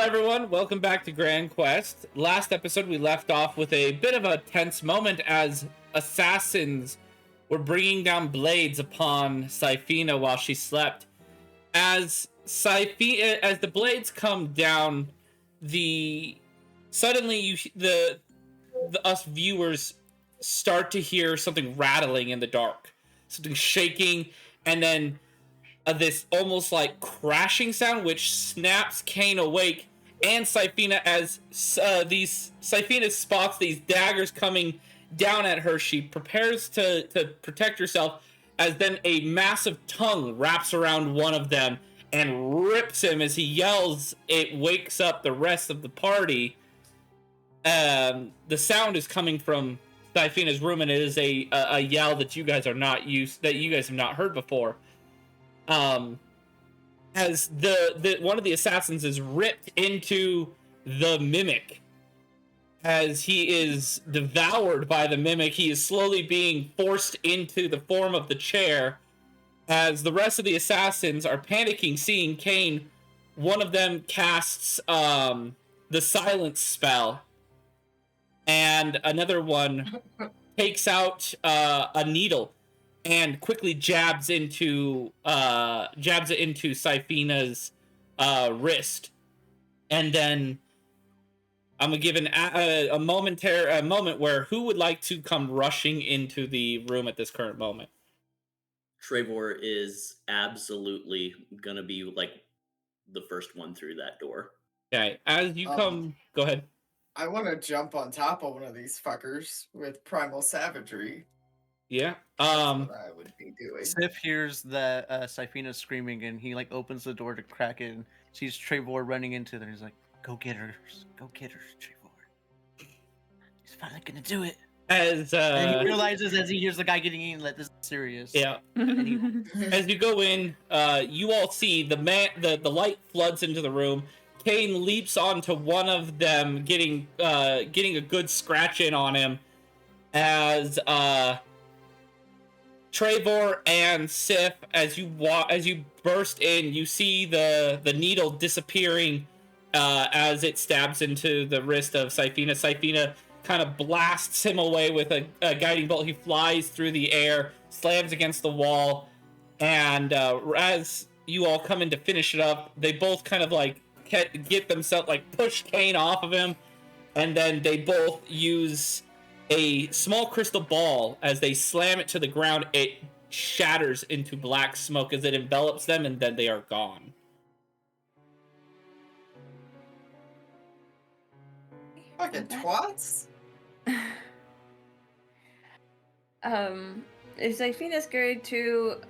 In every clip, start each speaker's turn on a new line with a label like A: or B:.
A: everyone. Welcome back to Grand Quest. Last episode, we left off with a bit of a tense moment as assassins were bringing down blades upon Syphina while she slept. As the blades come down, suddenly us viewers start to hear something rattling in the dark, something shaking, and then this almost like crashing sound, which snaps Kane awake and Syphina as Syphina spots these daggers coming down at her. She prepares to protect herself as then a massive tongue wraps around one of them and rips him as he yells. It wakes up the rest of the party. The sound is coming from Syphina's room, and it is a yell that you guys have not heard before. As one of the assassins is ripped into the mimic. As he is devoured by the mimic, he is slowly being forced into the form of the chair. As the rest of the assassins are panicking, seeing Kane, one of them casts the silence spell, and another one takes out a needle and quickly jabs it into Syphina's wrist. And then I'm gonna give a moment where who would like to come rushing into the room at this current moment?
B: Trevor is absolutely gonna be like the first one through that door.
A: Okay, as you come, go ahead.
C: I want to jump on top of one of these fuckers with primal savagery.
A: Yeah.
C: That's what I would be doing.
D: Sif hears the Syphina screaming, and he like opens the door to crack it and sees Trevor running into there. He's like, Go get her, Trevor. He's finally gonna do it.
A: And
D: he realizes as he hears the guy getting eaten that this is serious.
A: Yeah. As you go in, you all see the light floods into the room. Kane leaps onto one of them, getting a good scratch in on him. As Trevor and Sif, as you burst in, you see the needle disappearing as it stabs into the wrist of Syphina. Syphina kind of blasts him away with a guiding bolt. He flies through the air, slams against the wall, and as you all come in to finish it up, they both kind of like get themselves like push Kane off of him, and then they both use a small crystal ball. As they slam it to the ground, it shatters into black smoke as it envelops them, and then they are gone.
C: Fucking twats.
E: Is Syphina's going to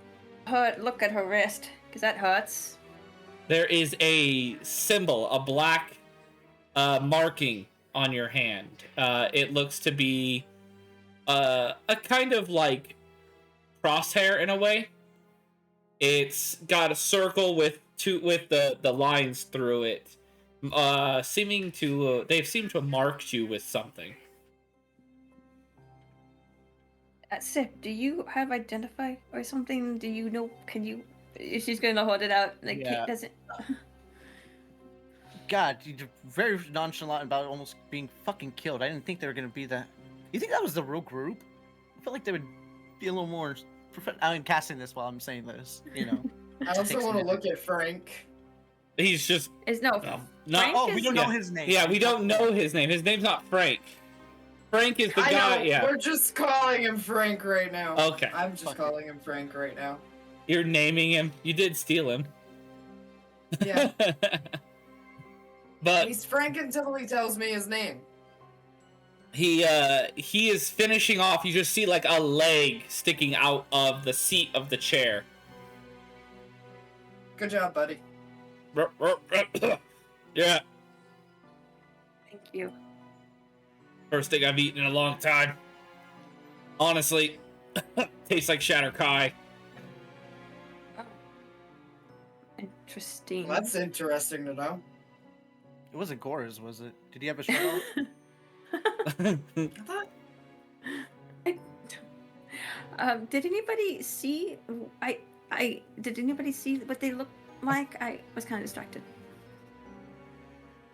E: look at her wrist? Because that hurts.
A: There is a symbol, a black marking on your hand. It looks to be a kind of like crosshair in a way. It's got a circle with the lines through it, they've seemed to have marked you with something.
E: Sif, do you have identify or something? Do you know? She's gonna hold it out. Like,
A: Yeah.
E: doesn't.
D: God, you're very nonchalant about almost being fucking killed. I didn't think they were gonna be that. You think that was the real group? I feel like they would be a little more. I'm casting this while I'm saying this. You know.
C: I also want to look at Frank.
A: He's just
E: Is
A: not.
D: We don't know his name.
A: Yeah, we don't know his name. His name's not Frank. Frank is the guy.
C: Know,
A: yeah,
C: we're just calling him Frank right now.
A: Okay.
C: I'm just calling him Frank right now.
A: You're naming him. You did steal him.
C: Yeah.
A: But
C: he's Frank until he tells me his name.
A: he is finishing off. You just see like a leg sticking out of the seat of the chair.
C: Good job, buddy.
A: Yeah.
E: Thank you.
A: First thing I've eaten in a long time. Honestly, tastes like Shatter Kai.
E: Oh. Interesting.
C: Well, that's interesting to know.
D: It wasn't Gore's, was it? Did he have a shirt
E: on? Did anybody see? Did anybody see what they look like? I was kind of distracted.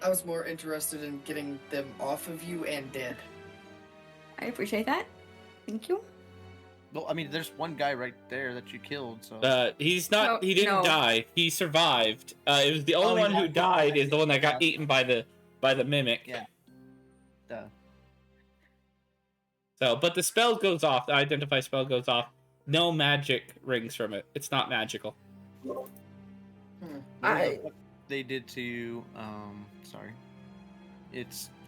C: I was more interested in getting them off of you and dead.
E: I appreciate that. Thank you.
D: Well, I mean, there's one guy right there that you killed, so...
A: He's not.
E: No,
A: He didn't
E: no.
A: die. He survived. It was the only one who died is the one that got eaten by the mimic.
D: Yeah. Duh.
A: So, but the spell goes off. The identify spell goes off. No magic rings from it. It's not magical.
D: What they did to you, sorry.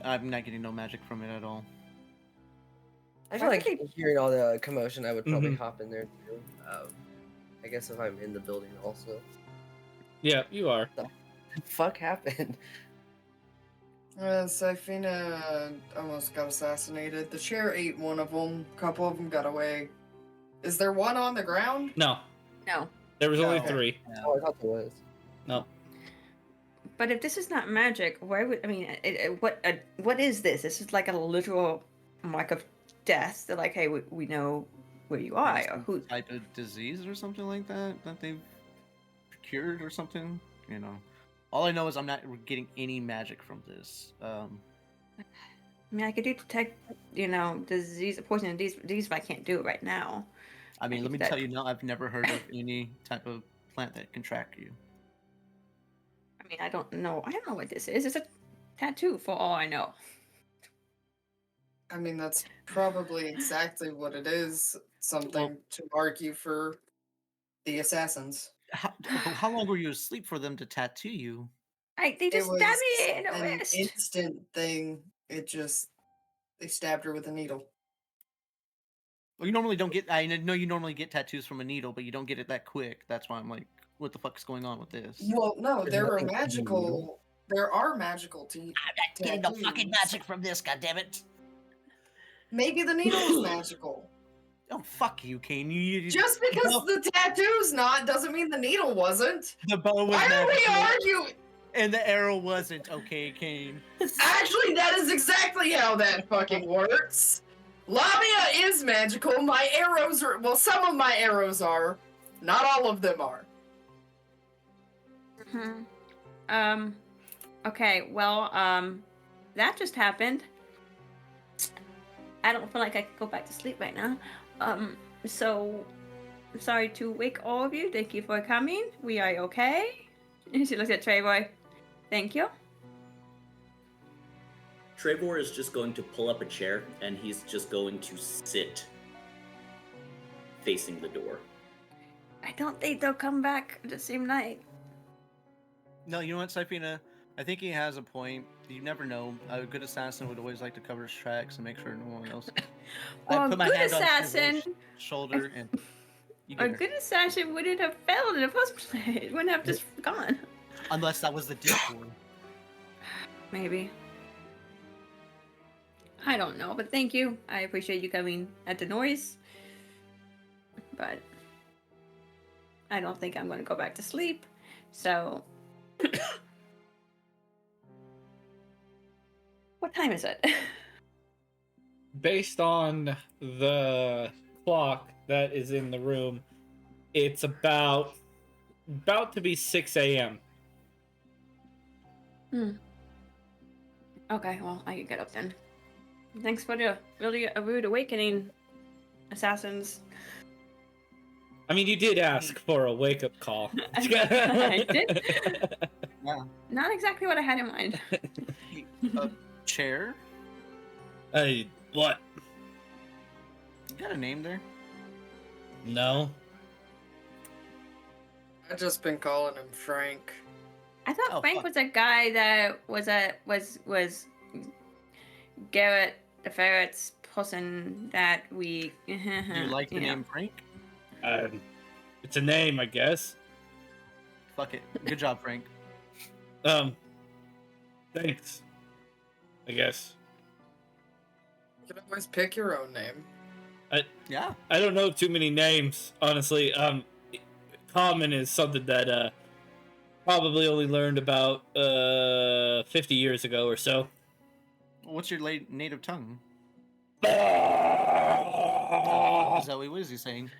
D: I'm not getting no magic from it at all.
F: I feel
E: Why
F: like
E: did they-
F: hearing all the commotion, I would probably
A: Mhm.
F: hop in there too. I guess if I'm in the building also.
A: Yeah, you are.
F: What the fuck happened?
C: Syphina almost got assassinated. The chair ate one of them. A couple of them got away. Is there one on the ground?
A: No,
E: No.
A: there was only
C: No.
A: 3.
F: Oh, I thought there was.
A: No.
E: But if this is not magic, why would I mean? What is this? This is like a literal mark of death. They're like, hey, we know where you are. Or
D: Some
E: who?
D: type of disease or something like that they've cured or something. You know, all I know is I'm not getting any magic from this.
E: I mean, I could do detect, disease, poison, disease, but I can't do it right now.
D: I mean, let me
E: that-
D: tell you now, I've never heard of any type of plant that can track you.
E: I mean, I don't know. I don't know what this is. It's a tattoo, for all I know.
C: I mean, that's probably exactly what it is. Something to mark you for the assassins.
D: How long were you asleep for them to tattoo you?
E: They just stabbed me in the
C: an
E: wrist.
C: instant thing. They stabbed her with a needle.
D: Well, you normally don't get. I know you normally get tattoos from a needle, but you don't get it that quick. That's why I'm like, what the fuck is going on with this?
C: Well, no,
F: There's
C: there are
F: nothing to the
C: magical.
F: needle.
C: There are magical
D: I'm not getting no fucking
C: tattoos.
D: magic from this, goddammit.
C: Maybe the needle is magical.
D: Oh, fuck you, Kane. You
C: Just because
D: No.
C: the tattoo's not doesn't mean the needle wasn't.
D: the bow was
C: Why are we
D: magical,
C: arguing?
D: and the arrow wasn't. Okay, Kane.
C: Actually, that is exactly how that fucking works. Lamia is magical. My arrows are. Well, some of my arrows are. Not all of them are.
E: Okay, well, that just happened. I don't feel like I could go back to sleep right now. So I'm sorry to wake all of you. Thank you for coming. We are okay. She looks at Treyboy. Thank you.
B: Trevor is just going to pull up a chair and he's just going to sit facing the door.
E: I don't think they'll come back the same night.
D: No, you know what, Syphina? I think he has a point. You never know. A good assassin would always like to cover his tracks and make sure no one else.
E: Well,
D: I
E: a
D: put my
E: good
D: hand on
E: assassin,
D: Trevor's shoulder and you
E: a
D: get her.
E: good assassin wouldn't have failed in the first place. Wouldn't have just gone.
D: Unless that was the detour.
E: Maybe. I don't know, but thank you. I appreciate you coming at the noise. But I don't think I'm going to go back to sleep. So. What time is it?
A: Based on the clock that is in the room, it's about to be 6 a.m.
E: Okay, well, I can get up then. Thanks for the really rude awakening, assassins.
A: I mean, you did ask for a wake-up call.
E: I did.
D: Yeah.
E: Not exactly what I had in mind.
D: A chair?
A: Hey, what?
D: You got a name there?
A: No.
C: I've just been calling him Frank.
E: I thought
D: Oh,
E: Frank
D: fuck.
E: was a guy that was Garrett the ferret's person that we.
D: Do you like the
E: Yeah.
D: name Frank?
A: It's a name, I guess.
D: Fuck it. Good job, Frank.
A: Thanks. I guess.
C: You can always pick your own name.
D: Yeah.
A: I don't know too many names, honestly. Common is something that probably only learned about 50 years ago or so.
D: What's your native tongue?
A: Ah!
D: Zoe, what is he saying?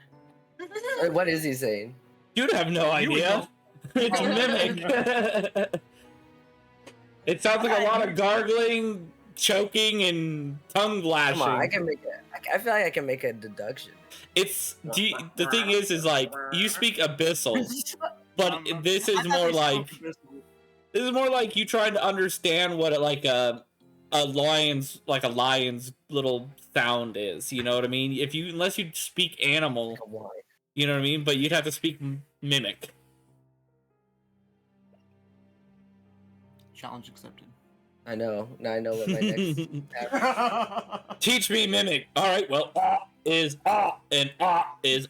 F: Wait, what is he saying?
A: You'd have no
D: You would
A: idea.
D: know.
A: It's a
D: Oh,
A: mimic. It sounds like a lot of gargling, choking, and tongue lashing.
F: Come on, I can make it. I feel like I can make a deduction.
A: It's the thing is like you speak abyssal, but this is more like you trying to understand what a lion's little sound is. You know what I mean? Unless you speak animal, you know what I mean. But you'd have to speak mimic.
D: Challenge accepted.
F: I know. Now I know what my next.
A: Teach me mimic. All right. Well, is and is.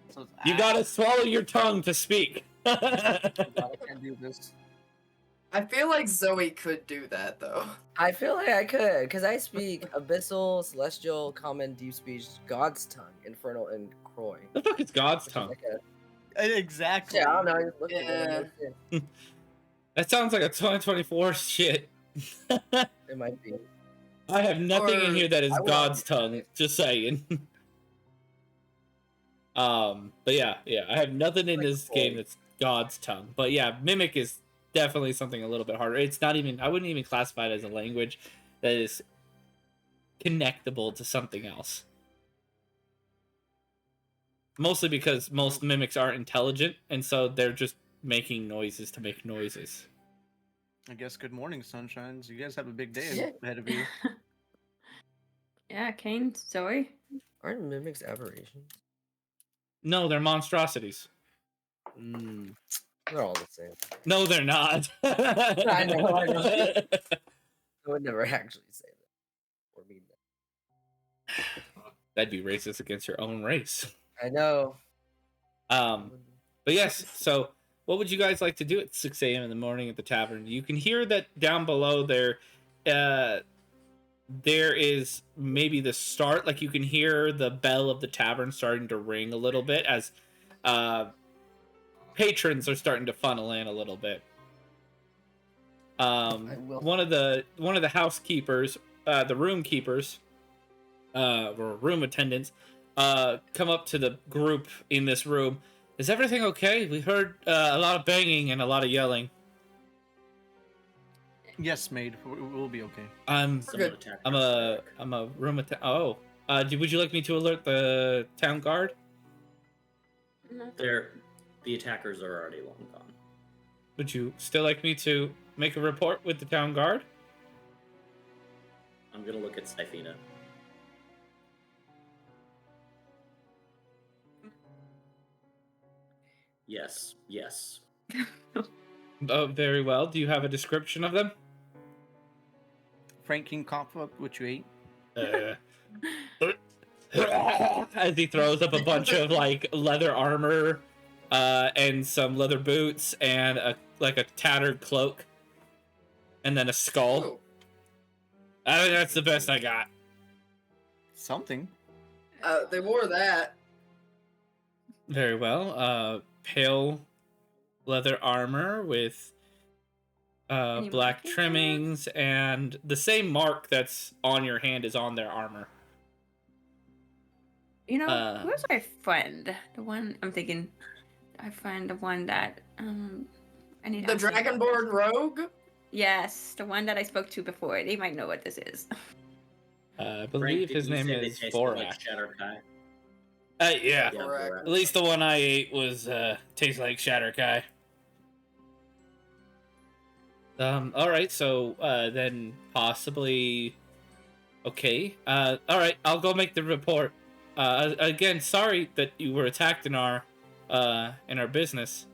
D: So
A: You gotta swallow your tongue to speak.
D: I can't do this.
C: I feel like Zoe could do that though.
F: I feel like I could, because I speak Abyssal, Celestial, Common, Deep Speech, God's Tongue, Infernal, and Croy.
A: The fuck is God's
F: Which is
A: tongue?
F: like
D: Exactly.
F: yeah, I don't know. I just looked at
C: Yeah.
F: it.
A: That sounds like a 2024 shit.
F: It might be.
A: I have nothing in
C: Or-
A: here that is
F: I will-
A: God's tongue. Just saying. But yeah, I have nothing in
F: Like
A: this
F: Croy.
A: game that's God's tongue. But yeah, mimic is definitely something a little bit harder. It's not even. I wouldn't even classify it as a language that is connectable to something else. Mostly because most mimics aren't intelligent, and so they're just making noises to make noises.
D: I guess good morning, sunshines. You guys have a big day ahead of you.
E: Yeah, Kane, Zoe.
F: Aren't mimics aberrations?
A: No, they're monstrosities.
F: They're all the same.
A: No, they're not.
F: I know. I would never actually say that or mean that.
A: That'd be racist against your own race.
F: I know.
A: But yes, so what would you guys like to do at 6 a.m. in the morning at the tavern? You can hear that down below there is maybe the start, like you can hear the bell of the tavern starting to ring a little bit as patrons are starting to funnel in a little bit. One of the housekeepers, the room keepers, or room attendants, come up to the group in this room. Is everything okay? We heard a lot of banging and a lot of yelling.
D: Yes, maid. We'll be okay.
A: I'm
B: Someone
C: good.
B: attacked
A: I'm
B: our
A: a room would you like me to alert the town guard?
E: No.
B: The attackers are already long gone.
A: Would you still like me to make a report with the town guard?
B: I'm gonna look at Syphina. Yes.
A: Oh, very well. Do you have a description of them?
D: Frank can cough up what you ate.
A: As he throws up a bunch of like leather armor, and some leather boots, and a tattered cloak, and then a skull.
C: Ooh.
A: I think that's the best I got.
D: Something.
C: They wore that.
A: Very well. Pale leather armor with
E: Any
A: black
E: markings on
A: trimmings, and the same mark that's on your hand is on their armor.
E: You know, who's our friend? The one I'm thinking. Our friend, the one that I need.
C: The
E: answers about.
C: Dragonborn rogue.
E: Yes, the one that I spoke to before. They might know what this is.
A: I
B: Frank,
A: believe
B: did
A: his
B: you
A: name
B: say they
A: is
B: tasted
A: Borak.
B: like Shatterkai?
A: Yeah.
B: Yeah,
C: Correct.
B: Borak.
A: At least the one I ate was tastes like Shatterkai. All right, so then possibly. Okay. All right, I'll go make the report. Again, sorry that you were attacked in our business.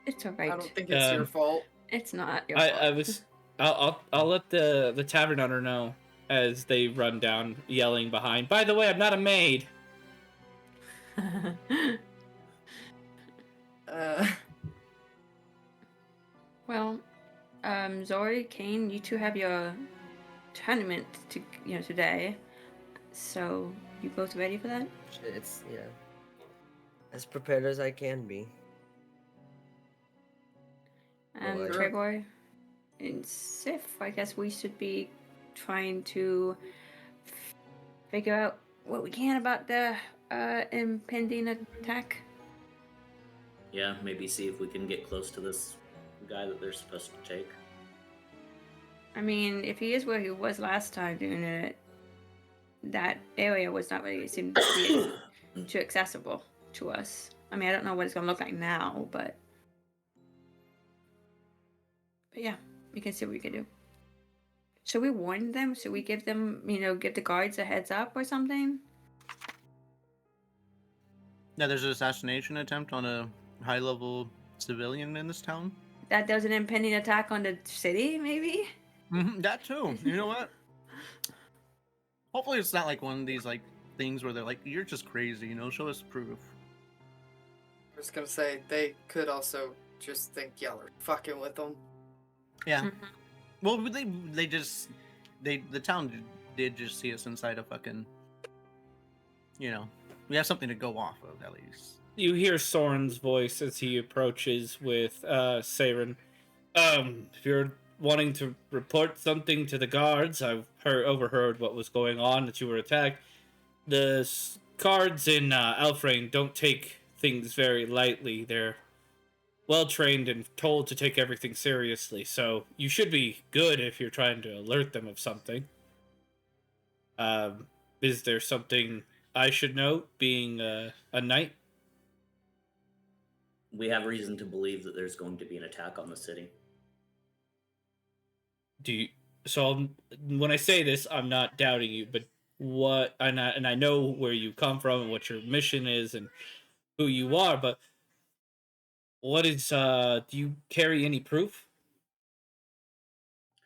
E: It's
C: I
E: alright.
C: don't think it's your fault.
E: It's not your
A: I
E: fault.
A: was. I'll let the tavern owner know as they run down yelling behind. By the way, I'm not a maid.
E: Well, Zori, Kane, you two have your tournament today. So you both ready for that?
F: It's as prepared as I can be.
E: And
F: Well,
E: Trevor and Sif, I guess we should be trying to figure out what we can about the impending attack.
B: Yeah, maybe see if we can get close to this guy that they're supposed to take.
E: I mean, if he is where he was last time doing it, that area was not really seemed to be too accessible to us. I mean, I don't know what it's gonna look like now, but yeah, we can see what we can do. Should we warn them? Should we give them, give the guards a heads up or something?
D: Yeah, there's an assassination attempt on a high-level civilian in this town.
E: That there's an impending attack on the city, maybe?
D: That too. You know what? Hopefully it's not like one of these like things where they're like, "You're just crazy," show us proof.
C: I was gonna say they could also just think y'all are fucking with them.
D: Yeah. Well, the town did just see us inside a fucking, we have something to go off of at least.
A: You hear Soren's voice as he approaches with Saren. If you're wanting to report something to the guards, I've overheard what was going on, that you were attacked. The guards in Elfrain don't take things very lightly. They're well trained and told to take everything seriously, so you should be good if you're trying to alert them of something. Is there something I should know, being a knight?
B: We have reason to believe that there's going to be an attack on the city.
A: When I say this, I'm not doubting you, but and I know where you come from and what your mission is and who you are, but what is do you carry any proof?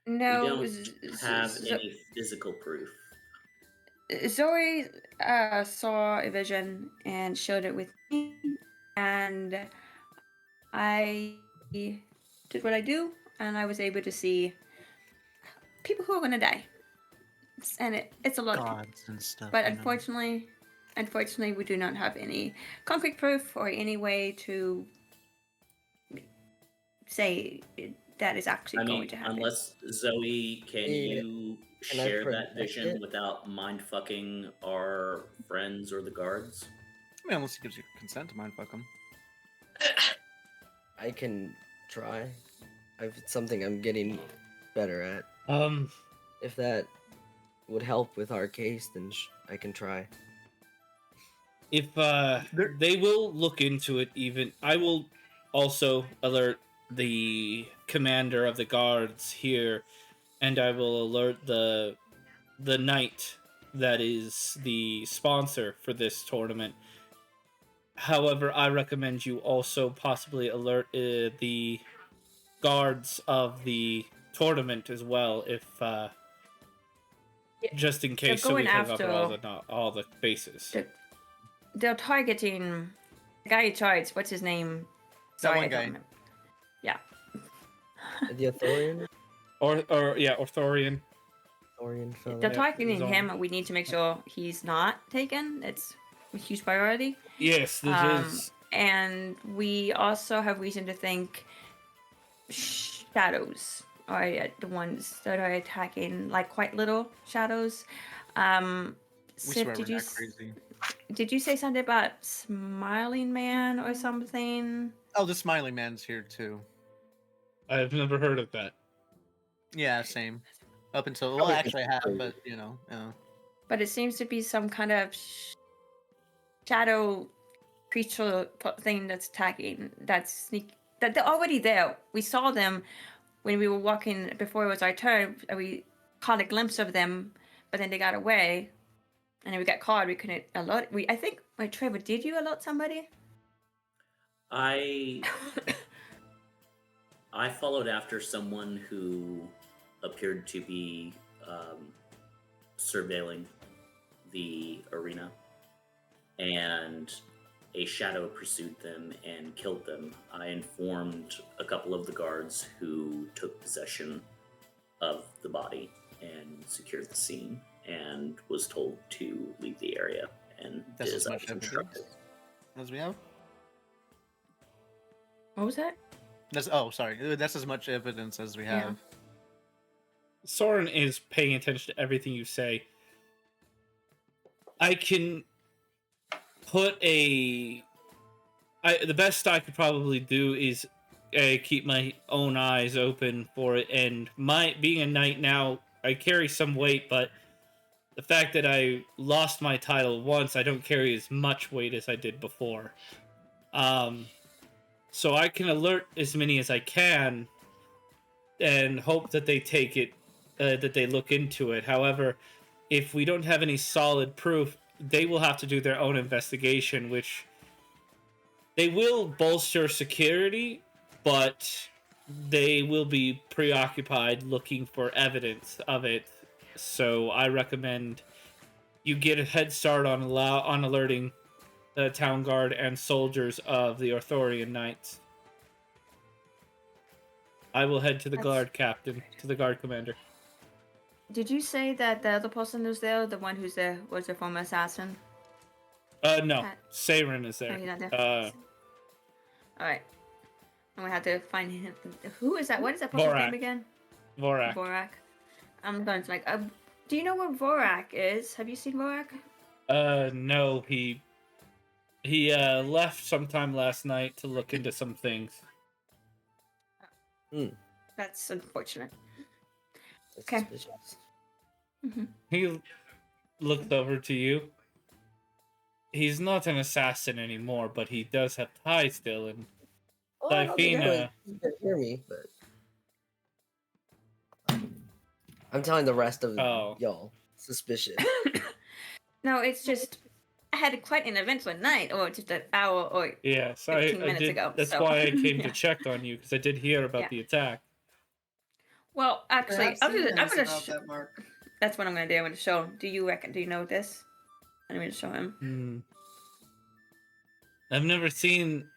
E: No.
B: We don't have any physical proof.
E: Zoe saw a vision and showed it with me, and I did what I do, and I was able to see people who are going to die. And it's a lot of people.
D: Gods and stuff.
E: But unfortunately, we do not have any concrete proof or any way to say that is actually going to happen.
B: Unless Zoe, can you share that vision without mind-fucking our friends or the guards?
D: I mean, unless he gives you consent to mindfuck them.
F: I can try. It's something I'm getting better at. If that would help with our case, then I can try.
A: If they will look into it, I will also alert the commander of the guards here, and I will alert the knight that is the sponsor for this tournament. However, I recommend you also possibly alert the guards of the tournament as well, if just in case, so we can cover all the bases.
E: They're targeting the guy in charge. What's his name?
D: That one guy.
E: Yeah.
F: The Arthurian?
A: Arthurian.
E: They're targeting him. We need to make sure he's not taken. It's a huge priority.
A: Yes, this is.
E: And we also have reason to think shadows are the ones that are attacking, like quite little shadows. Sif, did you say something about Smiling Man or something?
D: Oh, the Smiling Man's here too.
A: I've never heard of that.
D: Yeah, same. Up until actually I have, but
E: But it seems to be some kind of shadow creature thing that's attacking. That they're already there. We saw them when we were walking before it was our turn. We caught a glimpse of them, but then they got away, and then we got caught. We couldn't alert. I think, Trevor, did you alert somebody?
B: I followed after someone who appeared to be surveilling the arena, and a shadow pursued them and killed them. I informed a couple of the guards who took possession of the body and secured the scene, and was told to leave the area, and
D: that's
B: did
D: as much
B: instructed.
D: As we have.
E: What was that?
D: That's as much evidence as we have.
E: Yeah.
A: Soren is paying attention to everything you say. I can put a the best I could probably do is keep my own eyes open for it. And being a knight now, I carry some weight, but the fact that I lost my title once, I don't carry as much weight as I did before. So I can alert as many as I can and hope that they take it, that they look into it. However, if we don't have any solid proof, they will have to do their own investigation, which they will bolster security, but they will be preoccupied looking for evidence of it. So I recommend you get a head start on alerting the town guard and soldiers of the Arthurian Knights. I will head to the guard captain, to the guard commander.
E: Did you say that the other person who's there, the one who's there, was a former assassin?
A: No. Saren is there.
E: Oh, he's not there. Alright. I'm gonna have to find him. Who is that? What is that person's name again?
A: Vorak.
E: Vorak. I'm going to like. Do you know where Vorak is? Have you seen Vorak?
A: No. He left sometime last night to look into some things.
E: That's unfortunate.
F: That's
E: Okay.
F: suspicious.
E: Mm-hmm.
A: He looked over to you. He's not an assassin anymore, but he does have ties still, and
F: Oh, I don't think
A: Syphina.
F: you can hear me, but I'm telling the rest of y'all. Suspicious.
E: No, it's just I had quite an eventful night, or just an hour, or
A: Yes,
E: 15
A: I
E: minutes
A: did.
E: ago,
A: That's
E: so-
A: why I came
E: Yeah.
A: to check on you, because I did hear about
E: Yeah.
A: the attack.
E: well, actually,
C: Perhaps
E: I'm
C: he
E: gonna.
C: knows about that, Mark.
E: That's what I'm gonna do. I'm gonna show him. Do you know this? I'm gonna show him.
A: I've never seen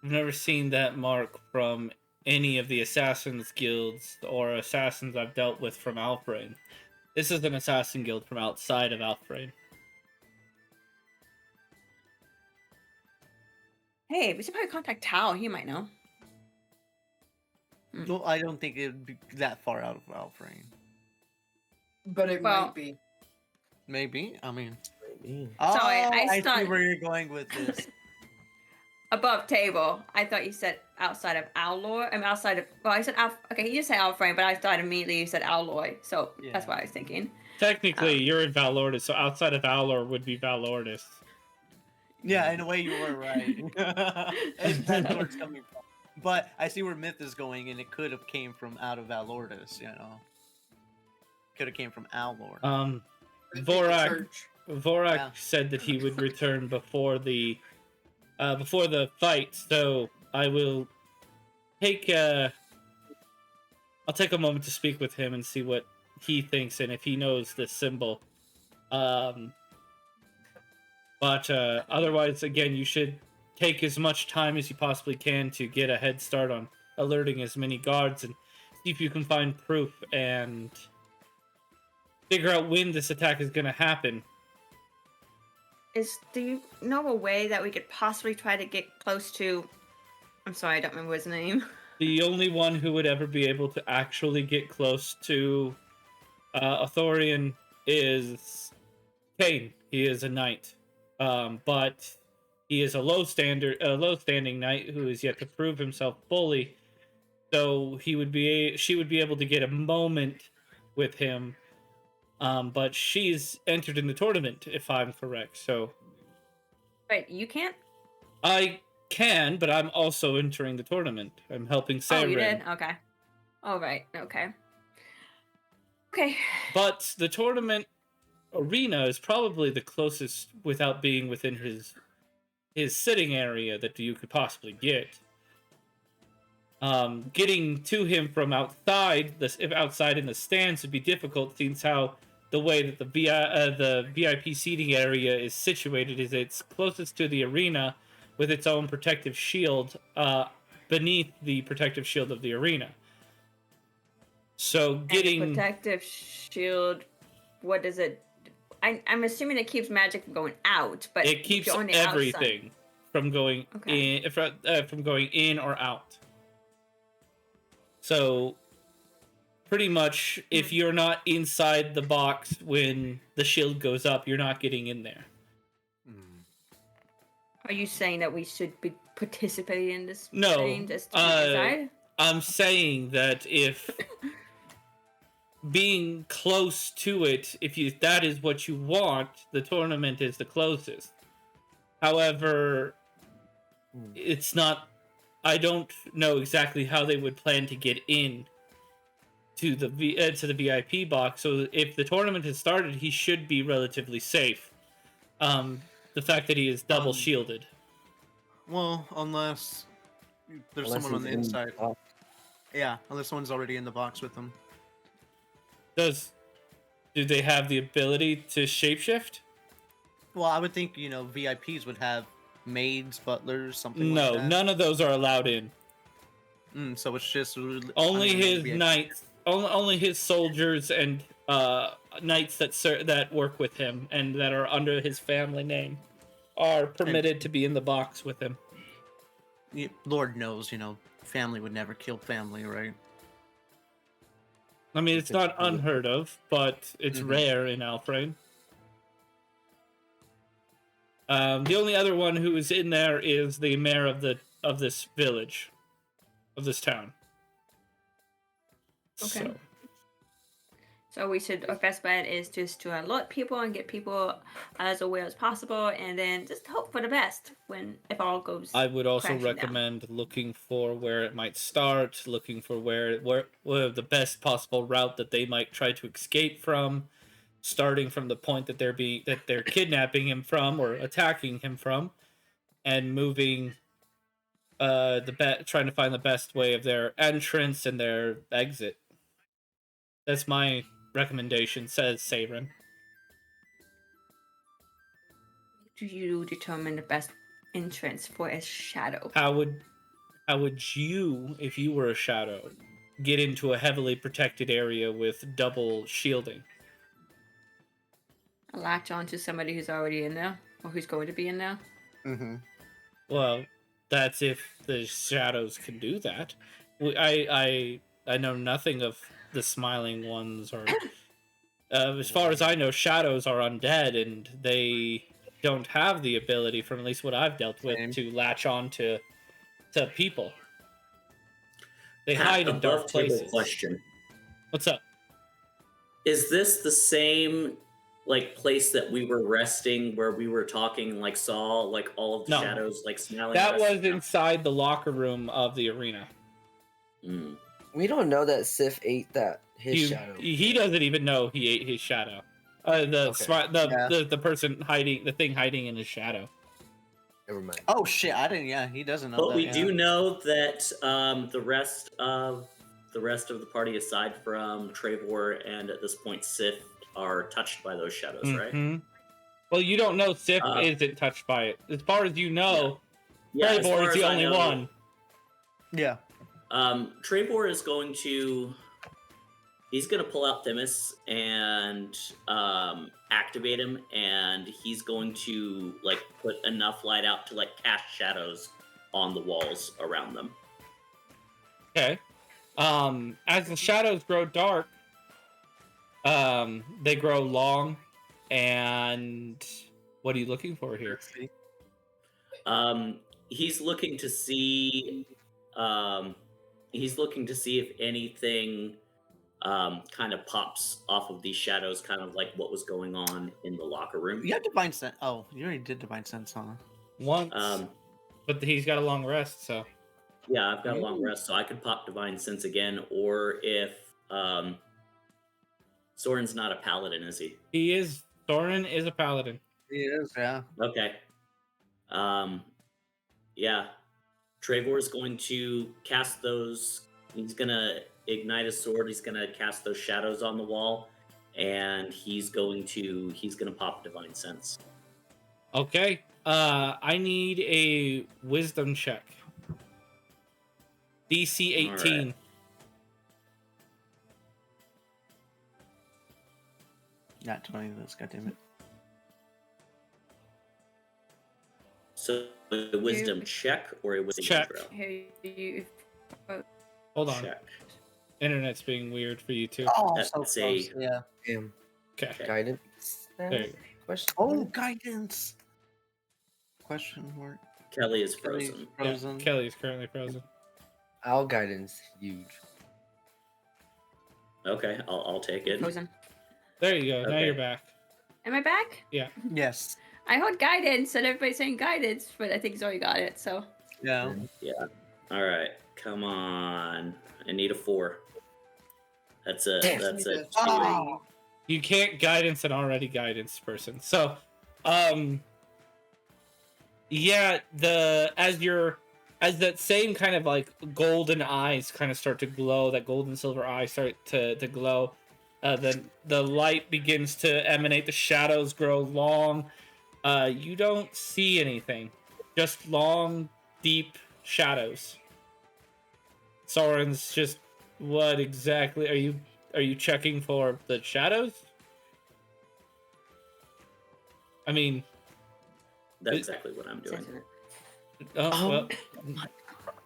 A: that mark from any of the assassins guilds or assassins I've dealt with from Alfrain. This is an assassin guild from outside of Alfrain.
E: Hey, we should probably contact Tao. He might know.
D: No, I don't think it would be that far out of Alfrain.
C: But it
E: Well-
C: might be.
D: Maybe. I mean.
F: Maybe.
D: Oh,
E: I
D: I see
E: thought-
D: where you're going with this.
E: Above table. I thought you said outside of Alloy. I'm outside of. Well, I said Okay, you just said Alfrain, but I thought immediately you said Alloy. So that's
D: Yeah.
E: what I was thinking.
A: Technically, you're in Valordis, so outside of Valor would be Valordis.
D: Yeah, in a way you were right. And that's where it's coming from. But I see where Myth is going, and it could have came from out of Valordis, you know. Could have came from Alor.
C: I think the
A: Vorak
C: church-
A: Vorak said that he would return before the fight, so I will take I'll take a moment to speak with him and see what he thinks and if he knows this symbol. But otherwise, again, you should take as much time as you possibly can to get a head start on alerting as many guards and see if you can find proof and figure out when this attack is going to happen.
E: Do you know a way that we could possibly try to get close to? I'm sorry, I don't remember his name.
A: The only one who would ever be able to actually get close to Arthurian is Kane. He is a knight, but he is a low-standing knight who is yet to prove himself fully. So she would be able to get a moment with him. But she's entered in the tournament, if I'm correct. So
E: Wait, you can't?
A: I can, but I'm also entering the tournament. I'm helping Saren.
E: Oh, you did? Okay. All right. Okay. Okay.
A: But the tournament arena is probably the closest without being within his sitting area that you could possibly get. Getting to him from outside in the stands would be difficult, since how the way that the VIP seating area is situated is it's closest to the arena with its own protective shield beneath the protective shield of the arena. So
E: And the
A: getting
E: protective shield. What does it? I'm assuming it keeps magic from going out, but
A: it keeps
E: if you're on the outside-
A: everything from going
E: Okay.
A: from going in or out. So pretty much, if you're not inside the box when the shield goes up, you're not getting in there.
E: Are you saying that we should be participating in this
A: No,
E: thing just to decide?
A: I'm saying that if being close to it, if that is what you want, the tournament is the closest. However, it's not. I don't know exactly how they would plan to get in to the VIP box. So if the tournament has started, he should be relatively safe. The fact that he is double shielded.
D: Well, unless there's someone on the inside. Yeah, unless someone's already in the box with them.
A: Do they have the ability to shapeshift?
D: Well, I would think, VIPs would have maids, butlers, something
A: No,
D: like that.
A: none of those are allowed in.
D: So it's just
A: only his knights, only his soldiers and knights that work with him and that are under his family name are permitted to be in the box with him.
D: Lord knows, family would never kill family, right?
A: I mean, it's not unheard of, but it's rare in Alfred. The only other one who is in there is the mayor of this village, of this town.
E: Okay. So we should. Our best bet is just to alert people and get people as aware as possible, and then just hope for the best if all goes.
A: I would also recommend looking for where it might start, looking for where the best possible route that they might try to escape from. Starting from the point that they're kidnapping him from or attacking him from, and moving trying to find the best way of their entrance and their exit. That's my recommendation, says Saren.
E: Do you determine the best entrance for a shadow?
A: How would you, if you were a shadow, get into a heavily protected area with double shielding?
E: Latch on to somebody who's already in there, or who's going to be in there.
A: Well, that's if the shadows can do that. I know nothing of the smiling ones, or as far as I know, shadows are undead, and they don't have the ability, from at least what I've dealt with, to latch on to people. They hide in dark places.
B: Question.
A: What's up?
B: Is this the same place that we were resting, where we were talking, saw all of the shadows smiling?
A: That was inside the locker room of the arena.
F: We don't know that Sif ate his shadow.
A: He doesn't even know he ate his shadow. The person hiding, the thing hiding in his shadow.
F: Never mind.
D: Oh shit! I didn't. Yeah, he doesn't know.
B: But we do know that the rest of the party, aside from Trevor and at this point Sif, are touched by those shadows, right?
A: Well, you don't know Sif isn't touched by it. As far as you know, Trevor is the only one.
D: Yeah.
B: Trevor is going to pull out Themis and activate him, and he's going to put enough light out to cast shadows on the walls around them.
A: Okay. As the shadows grow dark, they grow long, and what are you looking for here?
B: He's looking to see. He's looking to see if anything kind of pops off of these shadows, kind of like what was going on in the locker room.
D: You have Divine Sense. Oh, you already did Divine Sense, huh?
A: Once. But he's got a long rest, so.
B: Yeah, I've got a long rest, so I could pop Divine Sense again, or if Soren's not a paladin, is he?
A: He is. Soren is a paladin.
D: He is, yeah.
B: Okay. Yeah. Trevor's going to cast those. He's gonna ignite his sword. He's gonna cast those shadows on the wall, and he's gonna pop Divine Sense.
A: Okay. I need a Wisdom check. DC 18.
B: Right.
D: Not 20, that's goddammit.
B: So a wisdom check or a wisdom
A: check? Hold on.
B: Check.
A: Internet's being weird for you too.
D: Oh,
B: That's
D: so close. Yeah.
A: Okay.
F: Guidance.
A: There you go.
F: Question.
D: Oh, guidance. Question mark.
B: Kelly is
D: Kelly's
B: frozen.
D: frozen.
A: Yeah, Kelly is currently frozen.
F: Our guidance huge.
B: Okay, I'll take it.
E: Frozen.
A: There you go. Now
B: Okay.
A: you're back.
E: Am I back?
D: Yes.
E: I heard guidance, and everybody's saying guidance, but I think Zoe got it. So
D: Yeah.
B: Yeah. All right. Come on. I need a 4. That's a
C: Damn.
B: that's a 2.
D: Oh.
A: You can't guidance an already guidance person. So, yeah, as that same kind of like golden eyes kind of start to glow, that gold and silver eyes start to glow, the light begins to emanate, the shadows grow long. You don't see anything, just long, deep shadows. Soren's just, what exactly are you checking for? The shadows? I mean,
B: That's exactly what I'm doing.
A: well,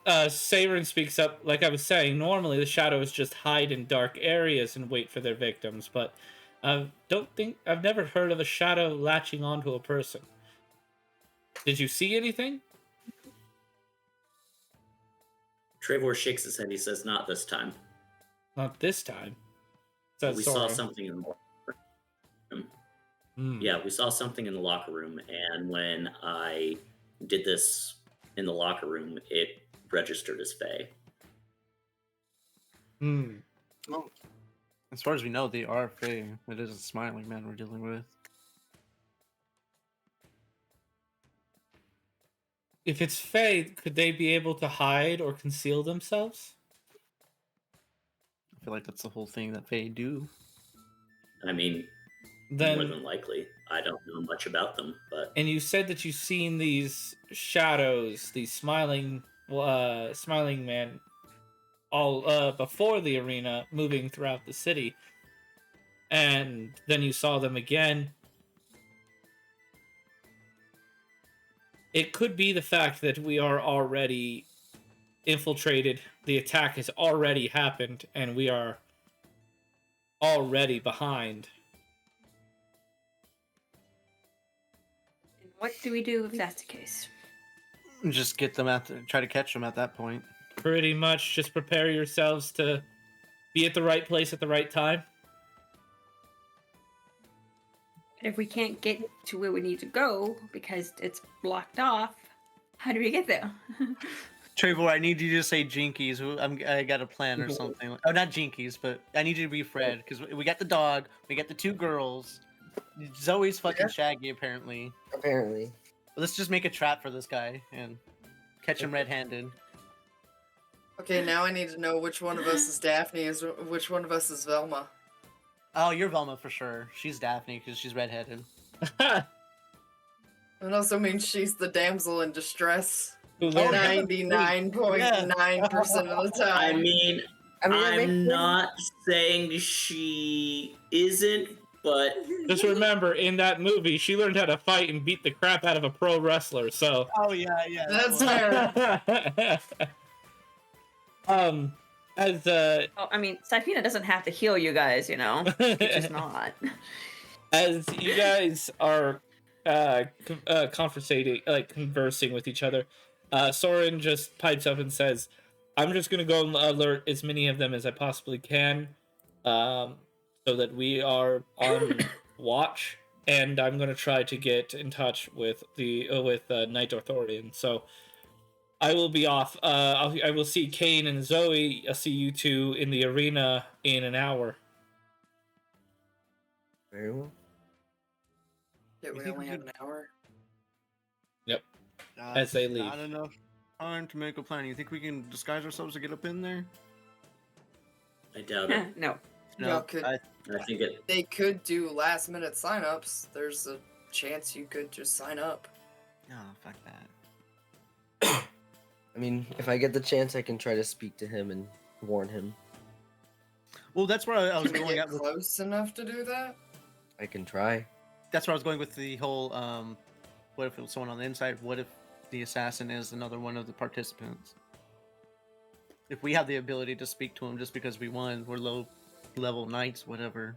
A: Saren speaks up. Like I was saying, normally the shadows just hide in dark areas and wait for their victims, but I've never heard of a shadow latching onto a person. Did you see anything?
B: Trevor shakes his head. He says, "Not this time.
A: Not this time.
B: We saw something in the locker room.
A: Hmm.
B: Yeah, we saw something in the locker room, and when I did this in the locker room, it registered as Fae."
A: Hmm.
D: Well, as far as we know, they are Fae. It is a smiling man we're dealing with.
A: If it's Fae, could they be able to hide or conceal themselves?
D: I feel like that's the whole thing that Fae do.
B: I mean, more
A: Then,
B: than likely. I don't know much about them, but
A: and you said that you've seen these shadows, these smiling man, all before the arena, moving throughout the city, and then you saw them again. It could be the fact that we are already infiltrated. The attack has already happened, and we are already behind.
E: what do we do if that's the case?
D: Just get them try to catch them at that point.
A: Pretty much just prepare yourselves to be at the right place at the right time.
E: If we can't get to where we need to go because it's blocked off, how do we get there?
D: Trevor, I need you to say Jinkies. I got a plan or something. Oh, not Jinkies, but I need you to be Fred because we got the dog, we got the 2 girls. Zoe's fucking Shaggy apparently.
F: Apparently.
D: Let's just make a trap for this guy and catch him red-handed.
C: Okay, now I need to know which one of us is Daphne, which one of us is Velma.
D: Oh, you're Velma for sure. She's Daphne because she's redheaded.
C: It also means she's the damsel in distress.
A: Who learned-
C: 99.9% of the
B: I
C: time.
B: mean, I'm not saying she isn't, but
A: Just remember, in that movie, she learned how to fight and beat the crap out of a pro wrestler. So,
D: Oh yeah.
C: That's fair.
A: as
E: Oh, I mean, Syphina doesn't have to heal you guys, you know. She's just not.
A: as you guys are conversing with each other, Soren just pipes up and says, "I'm just gonna go and alert as many of them as I possibly can, so that we are on watch. And I'm gonna try to get in touch with the Knight Arthurian. So I will be off. I will see Kane and Zoe. I'll see you two in the arena in an hour."
F: Very well.
C: Yeah, we
D: You think
C: only
D: we
C: have
D: could-
C: an hour.
A: As they leave.
D: Not enough time to make a plan. You think we can disguise ourselves to get up in there?
B: I doubt it.
E: No.
C: Y'all could-
B: I think it.
C: They could do last minute signups. There's a chance you could just sign up.
D: No, fuck that.
F: I mean, if I get the chance, I can try to speak to him and warn him.
D: Well, that's where I was
C: Can we
D: going
C: get
D: at with.
C: close enough to do that?
F: I can try.
D: That's where I was going with the whole. What if it was someone on the inside? What if the assassin is another one of the participants? If we have the ability to speak to him just because we won, we're low level knights, whatever.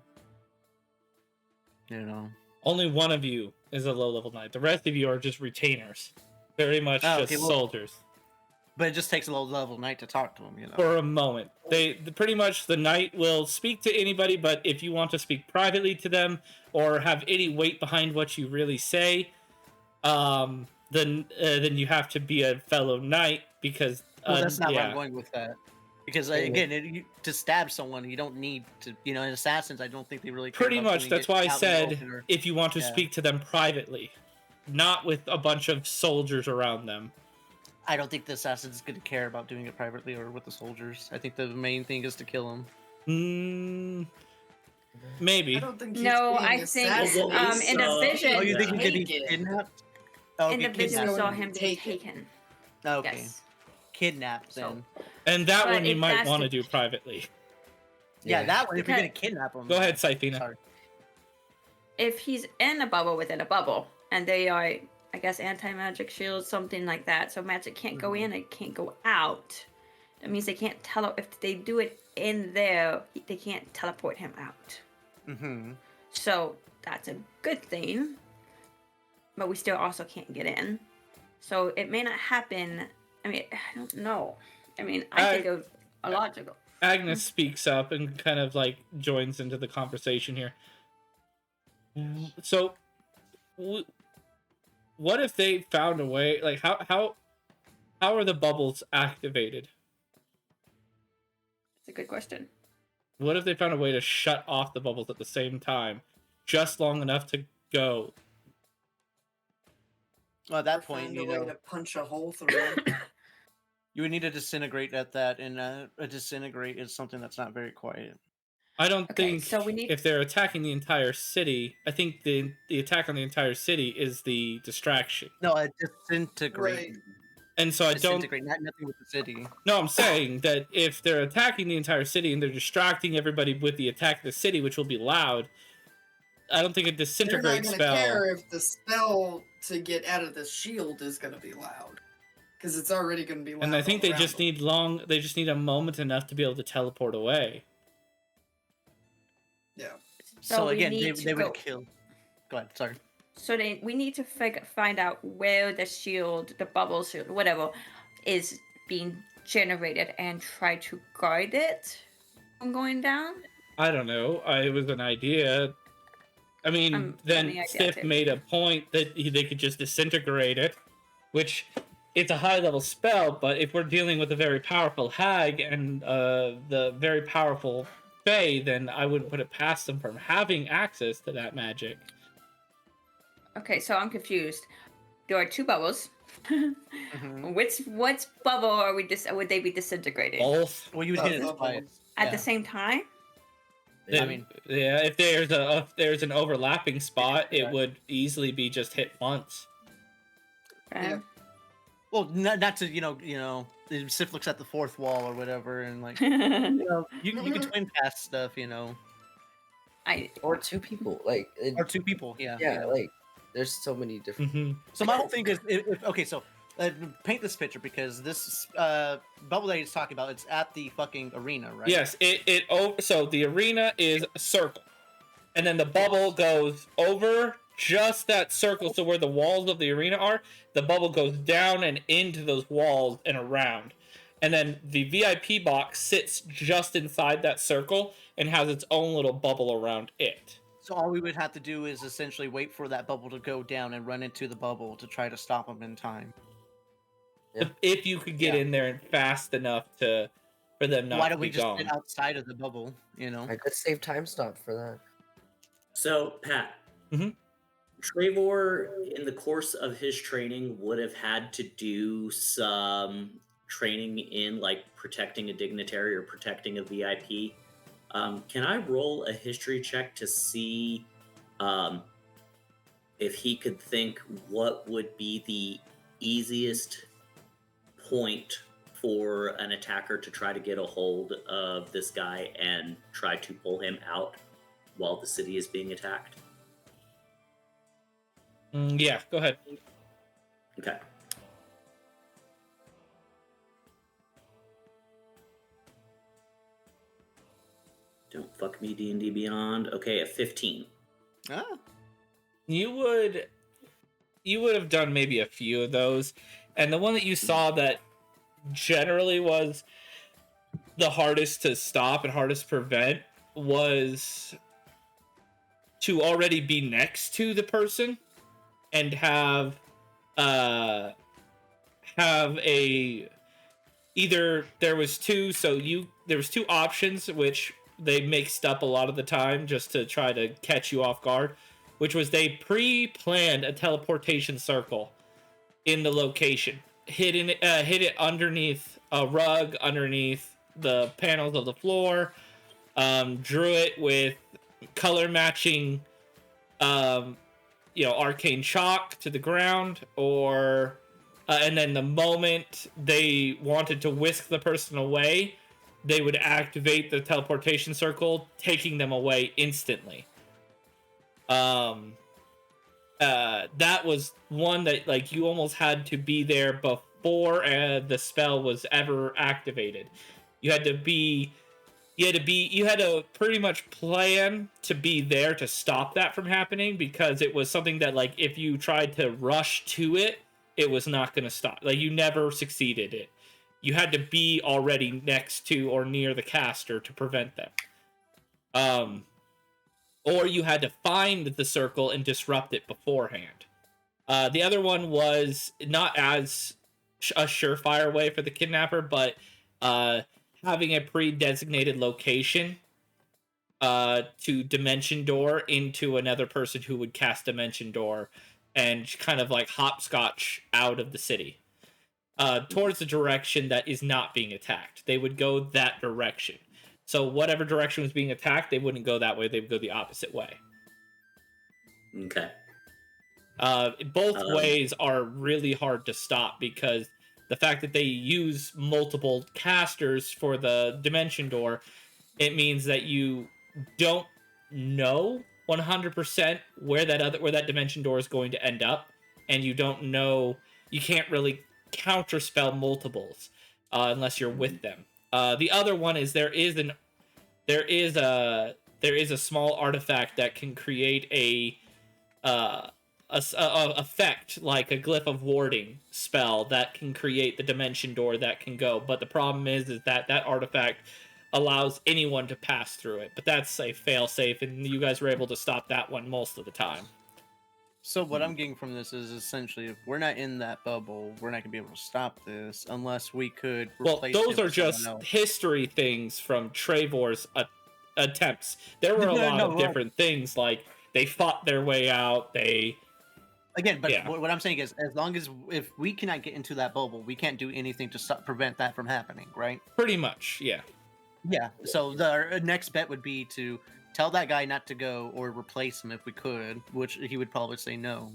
D: You know.
A: Only one of you is a low-level knight. The rest of you are just retainers. Very much just soldiers.
D: But it just takes a low-level knight to talk to him, you know.
A: For a moment. Pretty much the knight will speak to anybody, but if you want to speak privately to them or have any weight behind what you really say, then you have to be a fellow knight because...
D: well, that's not where I'm going with that. Because, again, to stab someone, you don't need to... You know, in Assassins, I don't think they really care
A: Pretty
D: about
A: much, that's why I said if you want to speak to them privately, not with a bunch of soldiers around them.
D: I don't think the assassin is going to care about doing it privately or with the soldiers. I think the main thing is to kill him.
A: Maybe.
C: I don't think
E: No, I think in the vision.
D: Oh, you think he could be kidnapped? Oh,
E: in the vision, we saw him being taken.
D: Okay.
E: Yes.
D: Kidnapped then.
A: And that one you might want to do privately.
D: Yeah, that one. If you're going to kidnap him.
A: Go ahead, Syphina.
D: Sorry.
E: If he's in a bubble within a bubble, and they are, I guess, anti-magic shields, something like that, so magic can't go in, it can't go out. That means they can't if they do it in there, they can't teleport him out. So that's a good thing, but we still also can't get in. So it may not happen. I mean, I don't know. I mean, I think of a logical.
A: Agnes speaks up and kind of like joins into the conversation here. So, what if they found a way? Like, how are the bubbles activated?
E: That's a good question.
A: What if they found a way to shut off the bubbles at the same time, just long enough to go?
D: Well, at that point,
C: you know, to punch a hole through it.
D: You would need to disintegrate at that, and a disintegrate is something that's not very quiet.
A: I don't think if they're attacking the entire city, I think the attack on the entire city is the distraction.
D: No, a disintegrate.
C: Right.
A: And so I don't...
D: Disintegrate, nothing with the city.
A: No, I'm saying that if they're attacking the entire city and they're distracting everybody with the attack of the city, which will be loud, I don't think a disintegrate spell...
C: They're not going to care if the spell to get out of the shield is going to be loud. Because it's already going to be loud.
A: And I think they just need they just need a moment enough to be able to teleport away.
C: Yeah.
D: So again, they would kill. Go ahead, sorry.
E: So we need to find out where the shield, the bubble shield, whatever, is being generated and try to guard it from going down.
A: I don't know. It was an idea. I mean, then Sif made a point that they could just disintegrate it, which it's a high-level spell, but if we're dealing with a very powerful hag and the very powerful fae, then I wouldn't put it past them from having access to that magic.
E: Okay, so I'm confused. There are two bubbles. Which bubble would they be disintegrating?
A: Both.
D: Well, you would hit it twice.
E: At the same time?
A: I mean, yeah. If there's an overlapping spot, it would easily be just hit once.
E: Okay.
C: Yeah.
D: Well, not to you know, Sif looks at the fourth wall or whatever, and like you can twin pass stuff, you know.
F: Or two people, like
D: or two people, yeah.
F: Yeah, like there's so many different. So
D: my whole thing is, okay, so paint this picture because this bubble that he's talking about, it's at the fucking arena, right?
A: Yes, so the arena is a circle, and then the bubble goes over just that circle, so where the walls of the arena are, the bubble goes down and into those walls and around. And then the VIP box sits just inside that circle and has its own little bubble around it.
D: So all we would have to do is essentially wait for that bubble to go down and run into the bubble to try to stop them in time.
A: Yeah. If you could get in there and fast enough for them not to be gone.
D: Why don't we just get outside of the bubble, you know?
F: I could save time stop for that.
B: So, Pat, Trevor, in the course of his training, would have had to do some training in, like, protecting a dignitary or protecting a VIP. Can I roll a history check to see if he could think what would be the easiest point for an attacker to try to get a hold of this guy and try to pull him out while the city is being attacked?
A: Yeah, go ahead.
B: Okay. Don't fuck me, D&D Beyond. Okay, a 15.
D: Ah.
A: You would you would have done maybe a few of those, and the one that you saw that generally was the hardest to stop and hardest to prevent was to already be next to the person and have a either there was two options which they mixed up a lot of the time just to try to catch you off guard, which was they pre-planned a teleportation circle in the location, hid it underneath a rug, underneath the panels of the floor, drew it with color matching arcane chalk to the ground, or and then the moment they wanted to whisk the person away, they would activate the teleportation circle, taking them away instantly. That was one that like you almost had to be there before the spell was ever activated. You had to pretty much plan to be there to stop that from happening, because it was something that like if you tried to rush to it, it was not going to stop. Like you never succeeded it. You had to be already next to or near the caster to prevent them. Or you had to find the circle and disrupt it beforehand. The other one was not as a surefire way for the kidnapper, but having a pre-designated location to Dimension Door into another person who would cast Dimension Door and kind of like hopscotch out of the city towards the direction that is not being attacked. They would go that direction. So whatever direction was being attacked, they wouldn't go that way. They would go the opposite way.
B: Okay.
A: Both ways are really hard to stop, because the fact that they use multiple casters for the Dimension Door, it means that you don't know 100% where that Dimension Door is going to end up, and you can't really counterspell multiples unless you're with them. The other one is there is a small artifact that can create a effect like a glyph of warding spell that can create the Dimension Door that can go. But the problem is that artifact allows anyone to pass through it. But that's a fail-safe, and you guys were able to stop that one most of the time.
D: So what I'm getting from this is essentially, if we're not in that bubble, we're not gonna be able to stop this unless we could replace
A: those
D: it
A: are
D: with someone
A: just
D: else.
A: history things from Trevor's attempts. There were a lot of different things, like they fought their way out.
D: What I'm saying is, as long as if we cannot get into that bubble, we can't do anything to prevent that from happening, right?
A: Pretty much, yeah.
D: Yeah. So the next bet would be to tell that guy not to go, or replace him if we could, which he would probably say no.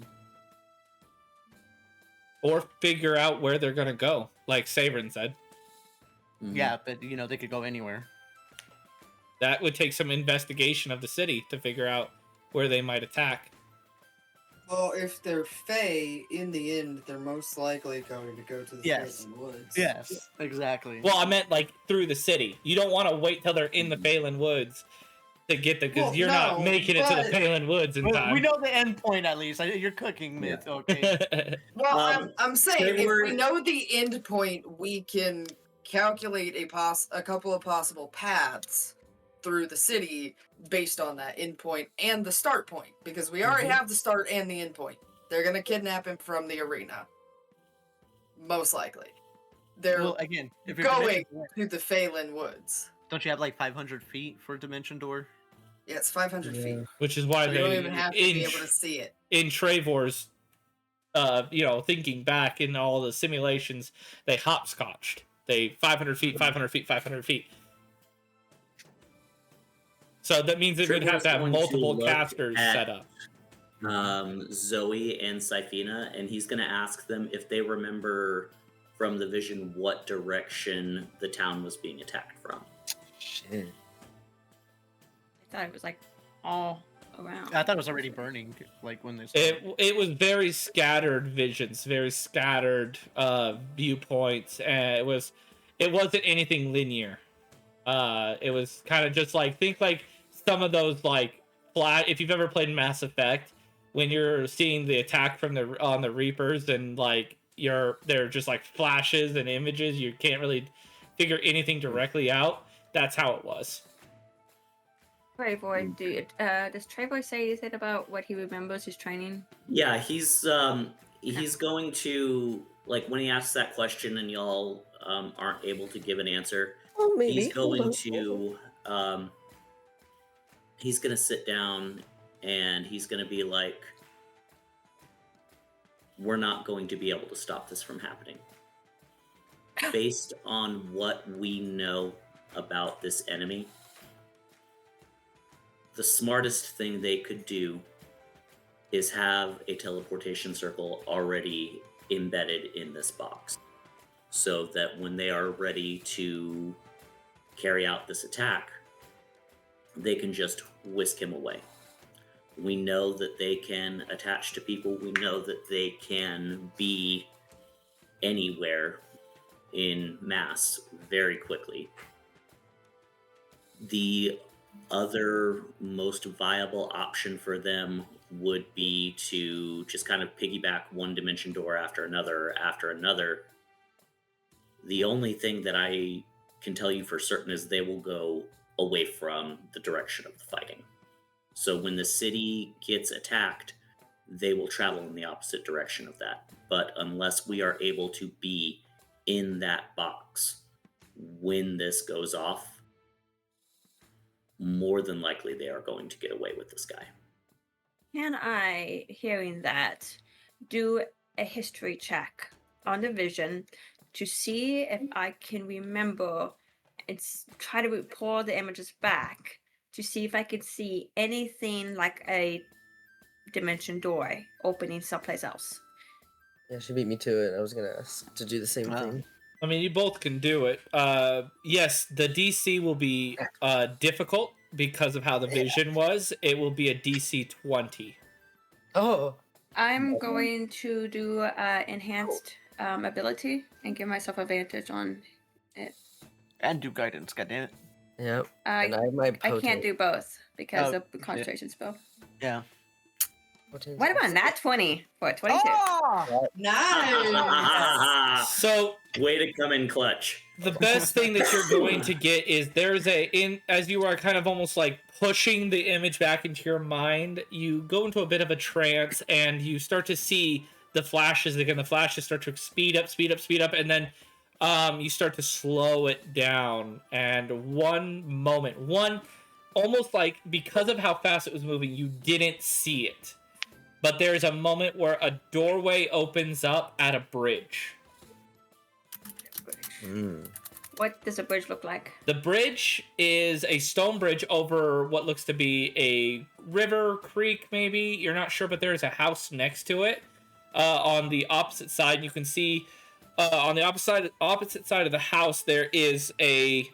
A: Or figure out where they're gonna go, like Sabrin said.
B: Mm-hmm.
D: Yeah, but they could go anywhere.
A: That would take some investigation of the city to figure out where they might attack.
G: Well, if they're Fae, in the end, they're most likely going to go to the Phelan Woods.
D: Yes, exactly.
A: Well, I meant like through the city. You don't want to wait till they're in the Phelan Woods to get there, because you're not making it to the Phelan Woods in time.
D: We know the end point at least. You're cooking, Myth. Okay.
C: Well, I'm saying if
B: were-
C: we know the end point, we can calculate a couple of possible paths through the city based on that end point and the start point, because we already have the start and the end point. They're gonna kidnap him from the arena, most likely. They're
D: again, if you're
C: going to the Phelan Woods.
D: don't you have like 500 feet for Dimension Door?
C: Yeah, it's 500 feet.
A: Which is why
C: So you don't even have to be able to see it.
A: In Trevor's, thinking back in all the simulations, they hopscotched. They 500 feet, 500 feet, 500 feet. So that means they would have to have multiple casters set up.
B: Zoe and Syphina, and he's going to ask them if they remember from the vision what direction the town was being attacked from.
F: Shit.
E: I thought it was like all around.
D: I thought it was already burning, like when they started.
A: It was very scattered visions, very scattered viewpoints, and it wasn't anything linear. It was kind of just like, think like some of those like flat. If you've ever played Mass Effect, when you're seeing the attack from the Reapers and like they're just like flashes and images, you can't really figure anything directly out. That's how it was.
E: Travoy, does Travoy say anything about what he remembers his training?
B: Yeah, he's going to, like, when he asks that question and y'all aren't able to give an answer,
F: Oh, maybe.
B: he's going to sit down and he's going to be like, we're not going to be able to stop this from happening. Based on what we know about this enemy, the smartest thing they could do is have a teleportation circle already embedded in this box, so that when they are ready to carry out this attack, they can just whisk him away. We know that they can attach to people. We know that they can be anywhere in mass very quickly. The other most viable option for them would be to just kind of piggyback one dimension door after another. The only thing that I can tell you for certain is they will go away from the direction of the fighting. So when the city gets attacked, they will travel in the opposite direction of that. But unless we are able to be in that box when this goes off, more than likely they are going to get away with this guy.
E: Can I, hearing that, do a history check on the vision to see if I can remember and try to pull the images back to see if I can see anything like a dimension door opening someplace else?
F: Yeah, she beat me to it. I was gonna ask to do the same thing.
A: I mean, you both can do it. Yes, the DC will be difficult because of how the vision was. It will be a DC 20.
F: Oh.
E: I'm going to do enhanced ability and give myself advantage on it.
D: And do guidance, goddammit.
F: Yep. And I have my
E: I can't do both because of the concentration spell.
D: Yeah.
E: What about nat 20 for a 22?
D: Oh!
C: Nice.
A: So,
B: way to come in clutch.
A: The best thing that you're going to get is there's as you are kind of almost like pushing the image back into your mind, you go into a bit of a trance and you start to see the flashes again. The flashes start to speed up, and then you start to slow it down. And almost like because of how fast it was moving, you didn't see it. But there's a moment where a doorway opens up at a bridge.
E: What does a bridge look like?
A: The bridge is a stone bridge over what looks to be a river, creek, maybe. You're not sure, but there is a house next to it. On the opposite side, you can see on the opposite side of the house, there is the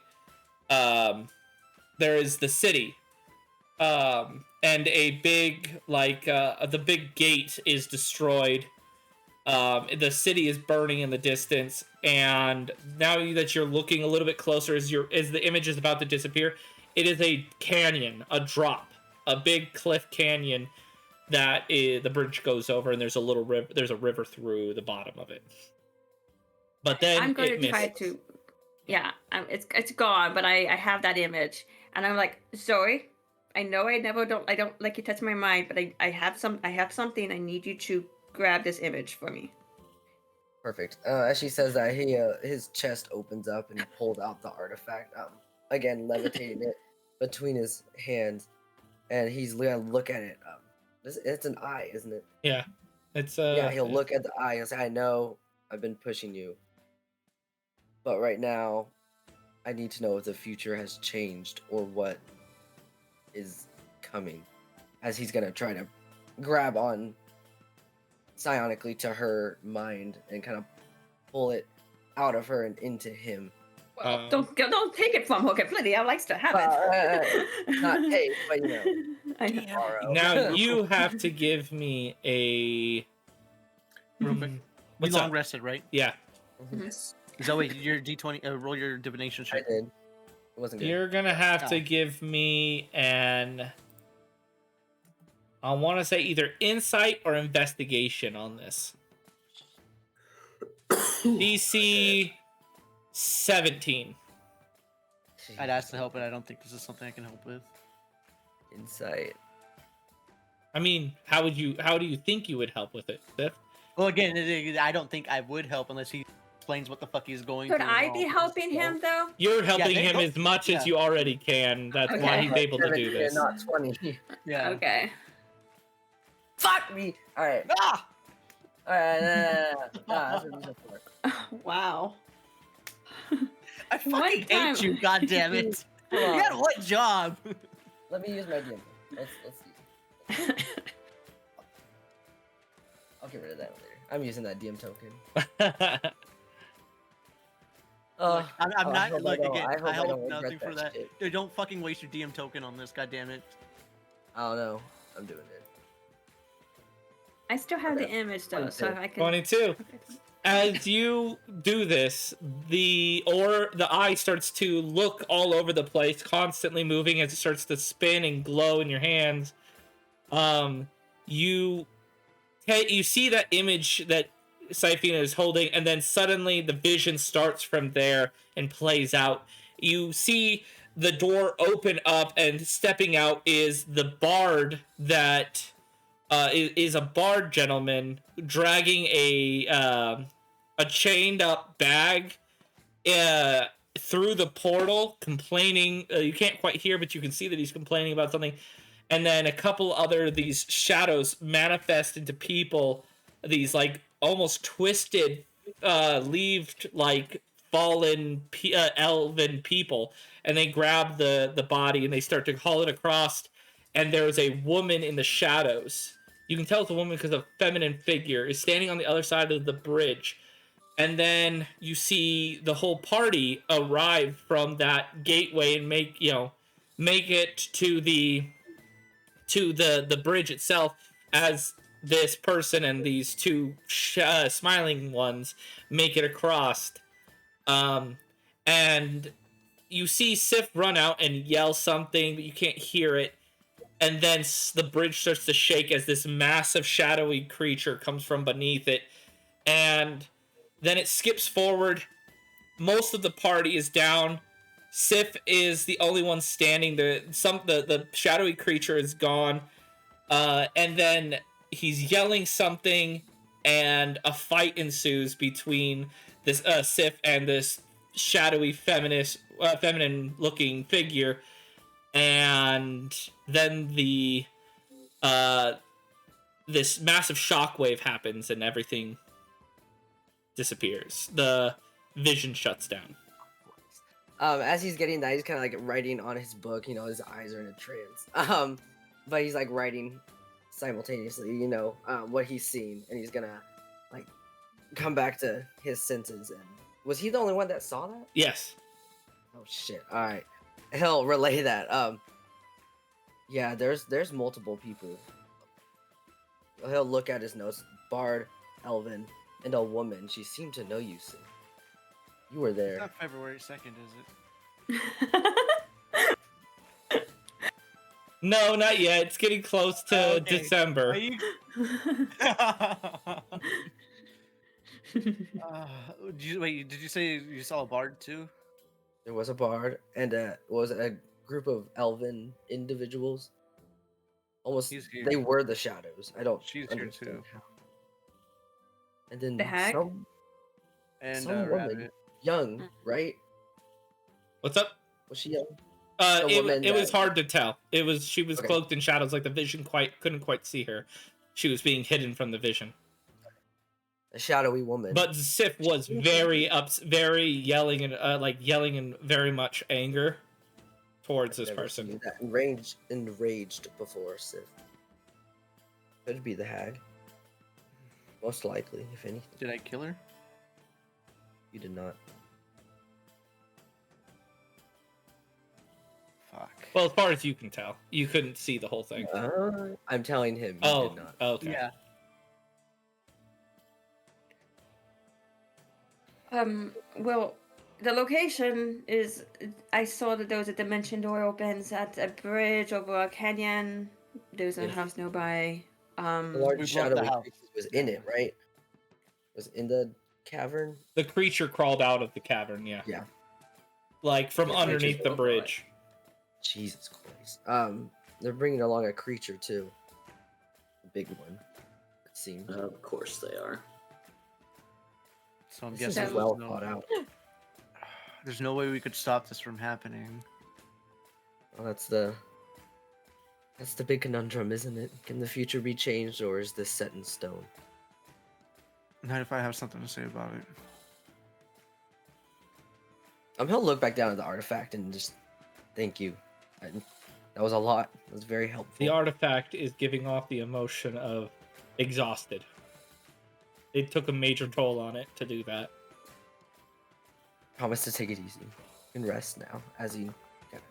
A: city. And a big, the big gate is destroyed. The city is burning in the distance, and now that you're looking a little bit closer as the image is about to disappear, it is a canyon, a drop, a big cliff canyon that the bridge goes over, and there's a little river. There's a river through the bottom of it. But then
E: I'm going to try to, it's gone, but I have that image, and I'm like, Zoe, I know I don't like you touch my mind, but I have something. I need you to grab this image for me.
F: Perfect. As she says that, his chest opens up and he pulled out the artifact. Again, levitating it between his hands, and he's gonna look at it. It's an eye, isn't it?
A: Yeah, it's
F: yeah. He'll look at the eye and say, "I know I've been pushing you, but right now, I need to know if the future has changed or what is coming." As he's gonna try to grab on psionically to her mind and kind of pull it out of her and into him.
E: Well, don't take it from her completely. I likes to have it.
F: Not take, but you know.
E: I know.
F: Borrow.
A: Now you have to give me a.
D: Real quick. We
A: What's
D: long
A: up?
D: rested, right?
A: Yeah.
C: Yes.
D: Zoe, your D20, roll your divination
F: I
D: check.
F: did. It wasn't good.
A: You're gonna have to give me an. I want to say either insight or investigation on this. DC 17.
D: I'd ask to help, but I don't think this is something I can help with.
F: Insight.
A: I mean, how do you think you would help with it, Biff?
D: Well, again, I don't think I would help unless he explains what the fuck he's going
E: Could
D: through.
E: I be helping him though?
A: You're helping
D: they
A: him
D: don't-
A: as much as you already can. That's why
E: Okay.
A: he's able to do
F: 17
A: this.
F: and not 20.
D: Yeah.
E: Okay.
F: Fuck me! Alright.
D: Ah!
F: Alright, that's what these are for.
E: Wow.
D: I
E: One
D: fucking
E: time-
D: hate you, goddammit.
F: Come
D: You
F: on.
D: had one job.
F: Let me use my DM. Let's see. I'll get rid of that later. I'm using that DM token.
D: I'm not
F: hope
D: like
F: I don't-
D: again.
F: I hope
D: I
F: I
D: hope
F: don't regret
D: nothing for
F: that
D: that.
F: shit.
D: Dude, don't fucking waste your DM token on this, goddammit.
F: I don't know. I'm doing it.
E: I still have the image though, so if I can.
A: 22. As you do this, the eye starts to look all over the place, constantly moving as it starts to spin and glow in your hands. You see that image that Syphina is holding, and then suddenly the vision starts from there and plays out. You see the door open up, and stepping out is the bard that is a bard gentleman dragging a chained up bag through the portal, complaining. You can't quite hear, but you can see that he's complaining about something. And then a couple other these shadows manifest into people, these like almost twisted, leaved like fallen elven people, and they grab the body and they start to haul it across. And there's a woman in the shadows. You can tell it's a woman because a feminine figure is standing on the other side of the bridge. And then you see the whole party arrive from that gateway and make it to the bridge itself, as this person and these two smiling ones make it across. And you see Sif run out and yell something, but you can't hear it. And then the bridge starts to shake as this massive shadowy creature comes from beneath it. And then it skips forward. Most of the party is down. Sif is the only one standing. The shadowy creature is gone. And then he's yelling something, and a fight ensues between this Sif and this shadowy feminine-looking figure. And then this massive shockwave happens, and everything disappears. The vision shuts down.
F: As he's getting that, he's kind of like writing on his book. His eyes are in a trance. But he's like writing simultaneously. What he's seen, and he's gonna like come back to his senses. And was he the only one that saw that?
A: Yes.
F: Oh shit! All right, he'll relay that. Yeah, there's multiple people. He'll look at his notes. Bard, Elven, and a woman. She seemed to know you, Sid. You were
D: It's
F: there.
D: not February 2nd, is it?
A: No, not yet. It's getting close to
D: Okay.
A: December.
D: Are you... Did you say you saw a bard too?
F: There was a bard, and was a group of elven individuals. Almost,
D: He's here.
F: they were the shadows. I don't
D: She's here
F: understand
D: too.
F: how. And then
E: The hag?
D: And
F: Some woman.
D: Rabbit.
F: young, right?
A: What's up?
F: Was she young?
A: It was hard to tell. She was
F: Okay.
A: cloaked in shadows, like the vision couldn't quite see her. She was being hidden from the vision.
F: A shadowy woman.
A: But Sif was very yelling in very much anger towards this
F: Never
A: person.
F: seen that enraged before, Sif. Could be the hag. Most likely, if anything.
D: Did I kill her?
F: You did not.
D: Fuck.
A: Well, as far as you can tell, you couldn't see the whole thing.
F: I'm telling him you
A: Oh,
F: did not.
A: okay.
D: Yeah.
E: Well, the location is. I saw that there was a dimension door opens at a bridge over a canyon There's a
F: Yeah.
E: house nearby.
F: The
D: We
F: large
D: broke
F: shadowy
D: the house.
F: creature was in it, right? Was in the cavern.
A: The creature crawled out of the cavern, yeah.
F: Yeah.
A: Like from
F: Yeah,
A: underneath the
B: creatures
A: bridge.
F: Jesus Christ. They're bringing along a creature too. A big one. It seems.
B: Of course they are.
D: So I'm
F: This
D: guessing
F: is
E: So-
F: well thought out.
D: there's no way we could stop this from happening.
F: Well, that's the big conundrum, isn't it? Can the future be changed, or is this set in stone?
D: Not if I have something to say about it.
F: He'll look back down at the artifact and just thank you. That was a lot. It was very helpful.
A: The artifact is giving off the emotion of exhausted. It took a major toll on it to do that.
F: Promise to take it easy and rest now as he kind of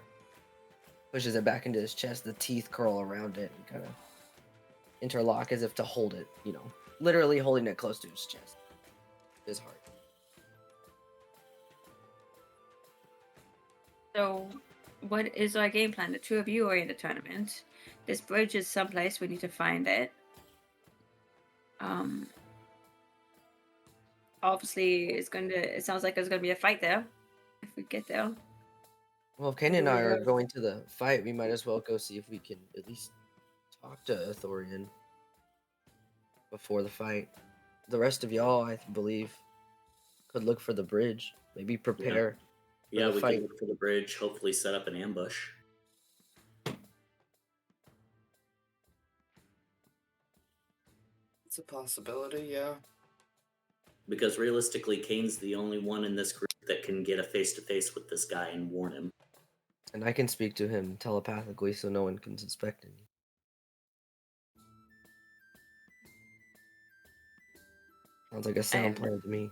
F: pushes it back into his chest. The teeth curl around it and kind of interlock as if to hold it, literally holding it close to his chest, his heart.
E: So, what is our game plan? The two of you are in the tournament. This bridge is someplace. We need to find it. Obviously, it sounds like there's gonna be a fight there. If we get there.
F: Well, if Kane and I are going to the fight, we might as well go see if we can at least talk to Thorian before the fight. The rest of y'all, I believe, could look for the bridge. Maybe prepare.
B: Yeah,
F: the
B: we
F: fight.
B: can look for the bridge, hopefully set up an ambush.
C: It's a possibility, yeah.
B: Because realistically, Kane's the only one in this group that can get a face-to-face with this guy and warn him.
F: And I can speak to him telepathically so no one can suspect anything. Sounds like a sound plan to me.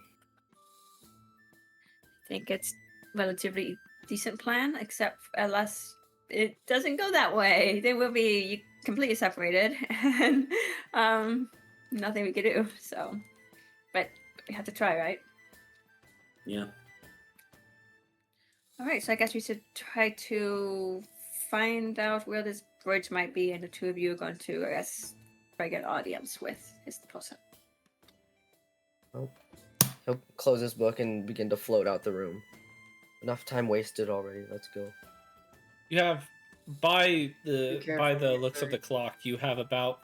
E: I think it's relatively decent plan, except unless it doesn't go that way, then we'll be completely separated and nothing we can do. So, but we have to try, right?
B: Yeah.
E: All right, so I guess we should try to find out where this bridge might be, and the two of you are going to, I guess, try to get audience with is the person.
F: He'll close his book and begin to float out the room. Enough time wasted already. Let's go.
A: You have by
C: Be
A: the
C: careful,
A: looks of the
C: Barry.
A: clock, you have about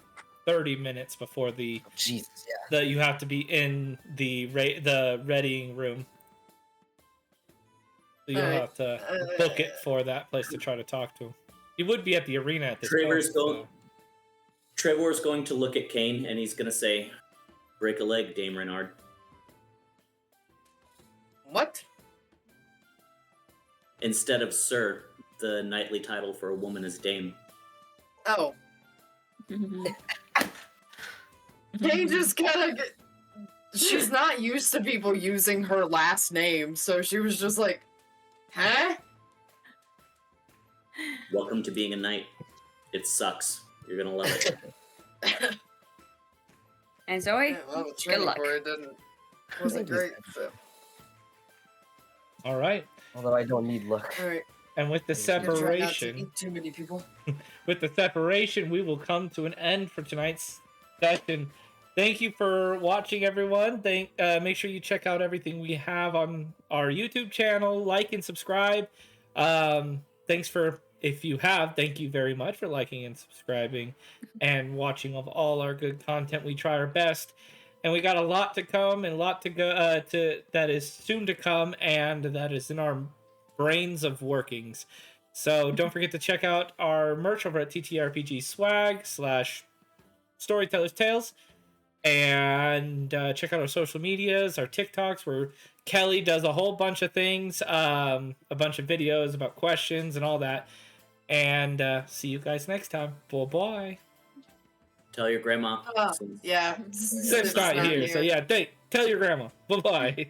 A: 30 minutes before the
F: Jesus, yeah.
A: that you have to be in the readying room. So you'll
C: Alright,
A: have to book it for that place to try to talk to him. You would be at the arena at this
B: Trevor's
A: point.
B: Trevor's going to look at Kane and he's going to say, "Break a leg, Dame Renard."
C: What?
B: Instead of Sir, the knightly title for a woman is Dame.
C: Oh, they just kind of. She's not used to people using her last name, so she was just like, "Huh?"
B: Welcome to being a knight. It sucks. You're going to love it.
E: And Zoe,
C: Yeah, well, the
E: good
C: training
E: luck.
C: for it wasn't great. So.
A: All right.
F: Although I don't need luck.
C: All right.
A: And with the
F: Try not to
C: Try not to
A: separation,
C: eat too many people.
A: we will come to an end for tonight's session. Thank you for watching, everyone. Make sure you check out everything we have on our YouTube channel. Like and subscribe. If you have, thank you very much for liking and subscribing and watching of all our good content. We try our best, and we got a lot to come and a lot to go that is soon to come, and that is in our brains of workings. So don't forget to check out our merch over at TTRPG swag / Storyteller's Tales. And check out our social medias, our TikToks, where Kelly does a whole bunch of things, a bunch of videos about questions and all that. And see you guys next time. Bye-bye.
B: Tell your grandma.
C: Yeah.
A: Sim's not here, so yeah, tell your grandma. Bye-bye.